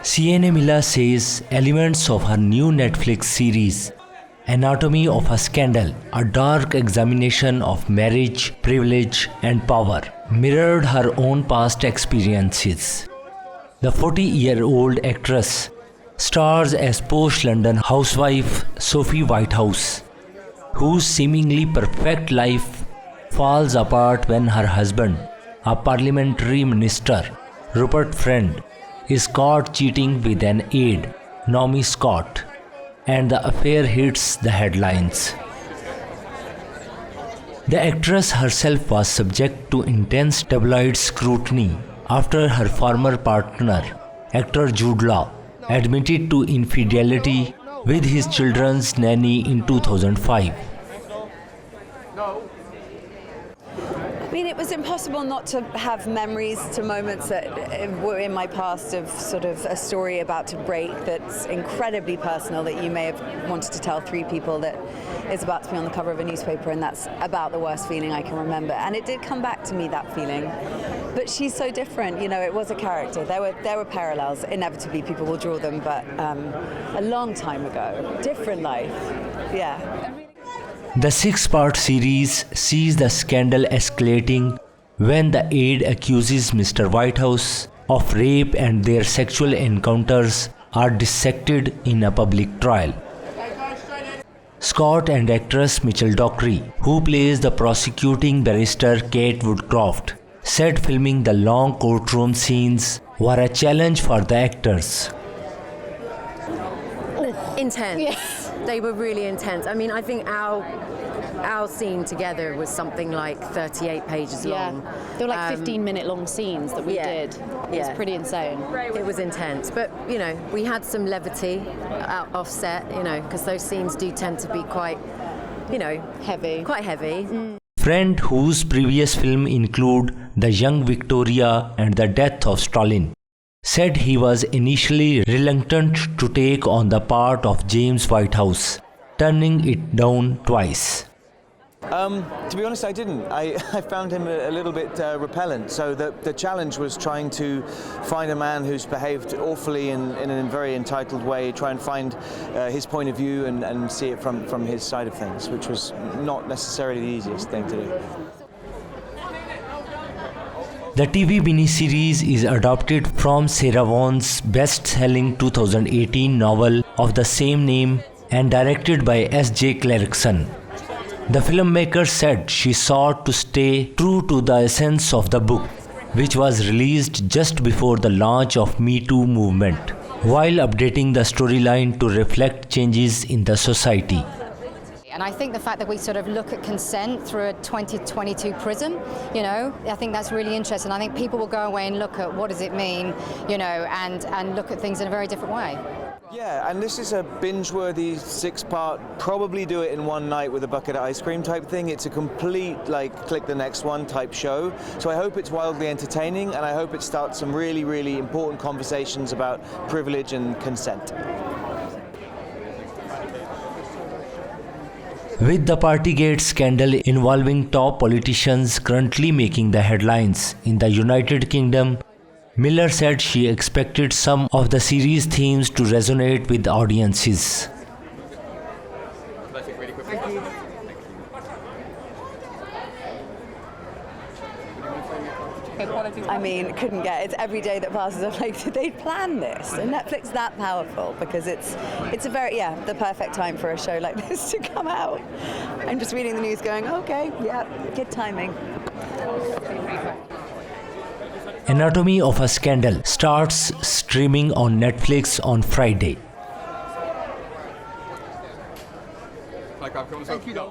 Sienna Miller says elements of her new Netflix series, Anatomy of a Scandal, a dark examination of marriage, privilege, and power, mirrored her own past experiences. The 40-year-old actress stars as posh London housewife Sophie Whitehouse, whose seemingly perfect life falls apart when her husband, a parliamentary minister, Rupert Friend, is caught cheating with an aide, Naomi Scott, and the affair hits the headlines. The actress herself was subject to intense tabloid scrutiny after her former partner, actor Jude Law, admitted to infidelity with his children's nanny in 2005. I mean, it was impossible not to have memories to moments that were in my past of sort of a story about to break that's incredibly personal that you may have wanted to tell 3 people that is about to be on the cover of a newspaper, and that's about the worst feeling I can remember. And it did come back to me, that feeling. But she's so different, you know, it was a character. There were parallels. Inevitably, people will draw them, but a long time ago, different life, yeah. The 6-part series sees the scandal escalating when the aide accuses Mr. Whitehouse of rape and their sexual encounters are dissected in a public trial. Scott and actress Mitchell Dockery, who plays the prosecuting barrister Kate Woodcroft, said filming the long courtroom scenes were a challenge for the actors. Intense. Yes. They were really intense. I mean, I think our scene together was something like 38 pages long. There were like 15-minute long scenes that we did. It was pretty insane. It was intense, but you know, we had some levity offset, you know, because those scenes do tend to be quite, you know, heavy. Quite heavy. Friend, whose previous film include The Young Victoria and The Death of Stalin, said he was initially reluctant to take on the part of James Whitehouse, turning it down twice. To be honest, I didn't. I found him a little bit repellent. So the challenge was trying to find a man who's behaved awfully in a very entitled way, try and find his point of view and see it from his side of things, which was not necessarily the easiest thing to do. The TV miniseries is adapted from Sarah Vaughan's best-selling 2018 novel of the same name and directed by S.J. Clarkson. The filmmaker said she sought to stay true to the essence of the book, which was released just before the launch of Me Too movement, while updating the storyline to reflect changes in the society. And I think the fact that we sort of look at consent through a 2022 prism, you know, I think that's really interesting. I think people will go away and look at what does it mean, you know, and look at things in a very different way. Yeah, and this is a binge-worthy 6-part, probably do it in one night with a bucket of ice cream type thing. It's a complete, like, click the next one type show. So I hope it's wildly entertaining, and I hope it starts some really, really important conversations about privilege and consent. With the Partygate scandal involving top politicians currently making the headlines in the United Kingdom, Miller said she expected some of the series themes to resonate with audiences. I mean, couldn't get it. Every day that passes, I'm like, did they plan this? And Netflix that powerful because it's a very, the perfect time for a show like this to come out. I'm just reading the news going, okay, yeah, good timing. Anatomy of a Scandal starts streaming on Netflix on Friday. Thank you.